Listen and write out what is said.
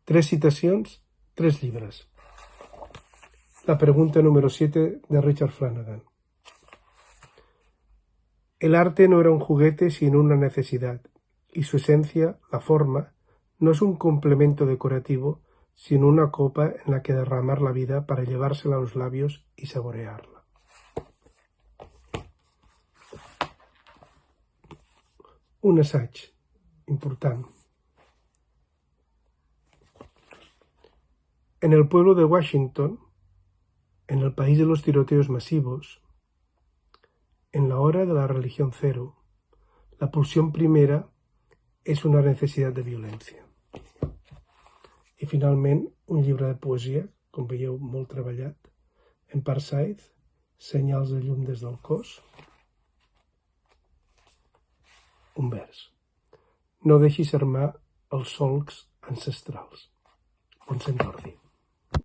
3 citacions, 3 llibres. La pregunta número 7 de Richard Flanagan. El arte no era un juguete sino una necesidad, y su esencia, la forma, no es un complemento decorativo, sino una copa en la que derramar la vida para llevársela a los labios y saborearla. Un assaig important. En el pueblo de Washington, en el país de los tiroteos masivos, en la hora de la religión cero, la pulsión primera és una necessitat de violència. I finalment, un llibre de poesia, com veieu, molt treballat, en Parkside, Senyals de llum des del cos. Un vers. No deixis armar els solcs ancestrals. Bon Sant Jordi.